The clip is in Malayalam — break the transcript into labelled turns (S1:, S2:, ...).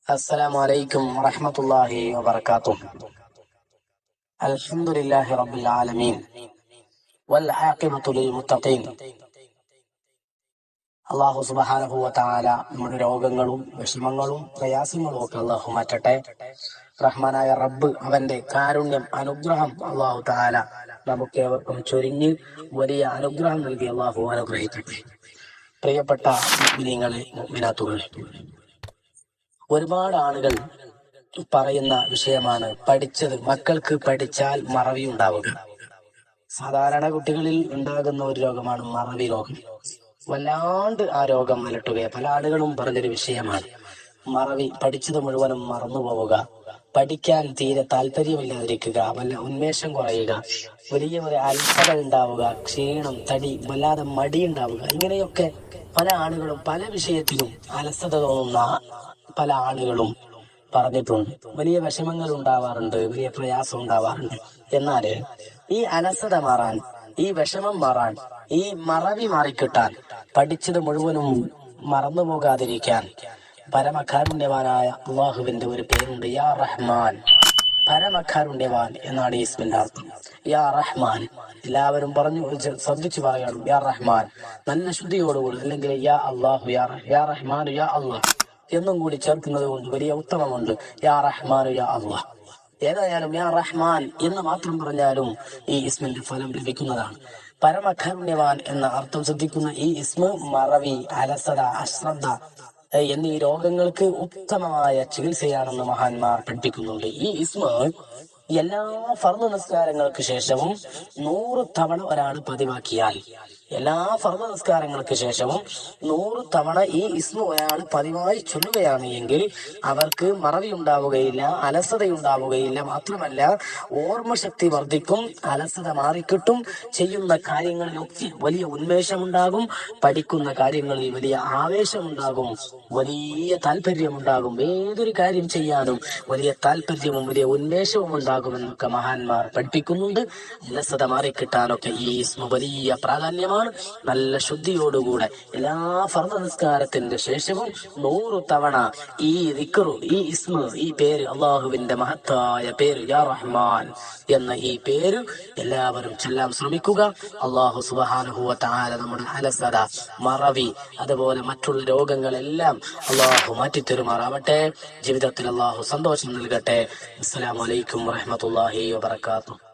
S1: السلام عليكم ورحمة الله وبركاته. الحمد لله رب العالمين والعاقبة للمتقين. അള്ളാഹു സുബ്ഹാനഹു വ തആല നമ്മുടെ രോഗങ്ങളും വിഷമങ്ങളും പ്രയാസങ്ങളും ഒക്കെ അള്ളാഹു മാറ്റട്ടെ. റഹ്മാനായ റബ്ബ് അവന്റെ കാരുണ്യം അനുഗ്രഹം അള്ളാഹു തആല നമുക്ക് ഏവർക്കും ചൊരിഞ്ഞ് വലിയ അനുഗ്രഹം നൽകി അള്ളാഹു അനുഗ്രഹിക്കട്ടെ. പ്രിയപ്പെട്ട മുഅ്മിനീങ്ങളെ, മുഅ്മിനാത്തുകളെ, ഒരുപാട് ആളുകൾ പറയുന്ന വിഷയമാണ് മക്കൾക്ക് പഠിച്ചാൽ മറവി ഉണ്ടാവുക. സാധാരണ കുട്ടികളിൽ ഉണ്ടാകുന്ന ഒരു രോഗമാണ് മറവി രോഗം. വല്ലാണ്ട് ആ രോഗം അലട്ടുക. പല ആളുകളും പറഞ്ഞൊരു വിഷയമാണ് മറവി. പഠിച്ചത് മുഴുവനും മറന്നു പോവുക, പഠിക്കാൻ തീരെ താല്പര്യമില്ലാതിരിക്കുക, വല്ല ഉന്മേഷം കുറയുക, വലിയ ഒരു അലസത ഉണ്ടാവുക, ക്ഷീണം, തടി, വല്ലാതെ മടി ഉണ്ടാവുക. ഇങ്ങനെയൊക്കെ പല ആളുകളും പല വിഷയത്തിലും അലസത തോന്നുന്ന പല ആളുകളും പറഞ്ഞിട്ടുണ്ട്. വലിയ വിഷമങ്ങൾ ഉണ്ടാവാറുണ്ട്, വലിയ പ്രയാസം ഉണ്ടാവാറുണ്ട്. എന്നാൽ ഈ അലസത മാറാൻ, ഈ വിഷമം മാറാൻ, ഈ മറവി മാറിക്കിട്ടാൻ, പഠിച്ചത് മുഴുവനും മറന്നു പോകാതിരിക്കാൻ പരമകാരുണ്യവാനായ അള്ളാഹുവിന്റെ ഒരു പേരുണ്ട്, യാ റഹ്മാൻ. പരമകാരുണ്യവാൻ എന്നാണ് ഈ ഇസ്മിന്റെ അർത്ഥം. യാ റഹ്മാൻ. എല്ലാവരും പറഞ്ഞു ശ്രദ്ധിച്ചു പറയണം, യാ റഹ്മാൻ. നല്ല ശുദ്ധിയോടുകൂടി, അല്ലെങ്കിൽ യാ അള്ളാഹു, യാ റഹ്മാൻ, യാ അള്ളാഹ് എന്നും കൂടി ചേർക്കുന്നത് കൊണ്ട് വലിയ ഉത്തമമുണ്ട്. യാ റഹ്മാൻ, യാ അള്ളാഹ്. ഏതായാലും യാ റഹ്മാൻ എന്ന് മാത്രം പറഞ്ഞാലും ഈ ഇസ്മിന്റെ ഫലം ലഭിക്കുന്നതാണ്. പരമകാരുണ്യവാൻ എന്ന അർത്ഥം ശ്രദ്ധിക്കുന്ന ഈ ഇസ്മ മറവി, അലസത, അശ്രദ്ധ എന്നീ രോഗങ്ങൾക്ക് ഉത്തമമായ ചികിത്സയാണെന്ന് മഹാന്മാർ പഠിപ്പിക്കുന്നുണ്ട്. ഈ ഇസ്മ എല്ലാ ഫർദ് നിസ്കാരങ്ങൾക്ക് ശേഷവും 100 തവണ ഒരാൾ പതിവാക്കിയാൽ, എല്ലാ ഫർദ് നിസ്കാരങ്ങൾക്ക് ശേഷവും 100 തവണ ഈ ഇസ്മ ഒരാൾ പതിവായി ചൊല്ലുകയാണ് എങ്കിൽ അവർക്ക് മറവി ഉണ്ടാവുകയില്ല, അലസതയുണ്ടാവുകയില്ല. മാത്രമല്ല ഓർമ്മശക്തി വർദ്ധിക്കും, അലസത മാറിക്കിട്ടും, ചെയ്യുന്ന കാര്യങ്ങളിലൊക്കെ വലിയ ഉന്മേഷമുണ്ടാകും, പഠിക്കുന്ന കാര്യങ്ങളിൽ വലിയ ആവേശമുണ്ടാകും, വലിയ താല്പര്യമുണ്ടാകും. ഏതൊരു കാര്യം ചെയ്യാനും വലിയ താല്പര്യവും വലിയ ഉന്മേഷവും ഉണ്ടാകുമെന്നൊക്കെ മഹാന്മാർ പഠിപ്പിക്കുന്നുണ്ട്. അലസത മാറിക്കിട്ടാനൊക്കെ ഈ ഇസ്മ വലിയ പ്രാധാന്യമാണ്. നല്ല ശുദ്ധിയോടുകൂടെ എല്ലാ ഫർദ് നിസ്കാരത്തിന്റെ ശേഷവും 100 തവണ ഈ ദിക്ർ, ഈ ഇസ്മ, ഈ പേര്, അള്ളാഹുവിന്റെ മഹത്തായ പേര് യാ റഹ്മാൻ എന്ന ഈ പേര് എല്ലാവരും ചൊല്ലാൻ ശ്രമിക്കുക. അള്ളാഹു സുബ്ഹാനഹു വ തആല നമ്മുടെ അലസത, മറവി, അതുപോലെ മറ്റുള്ള രോഗങ്ങളെല്ലാം അള്ളാഹു മാറ്റിത്തരുമാറാവട്ടെ. ജീവിതത്തിൽ അള്ളാഹു സന്തോഷം നൽകട്ടെ. അസ്സലാമു അലൈക്കും വറഹ്മത്തുള്ളാഹി വബറകാതുഹു.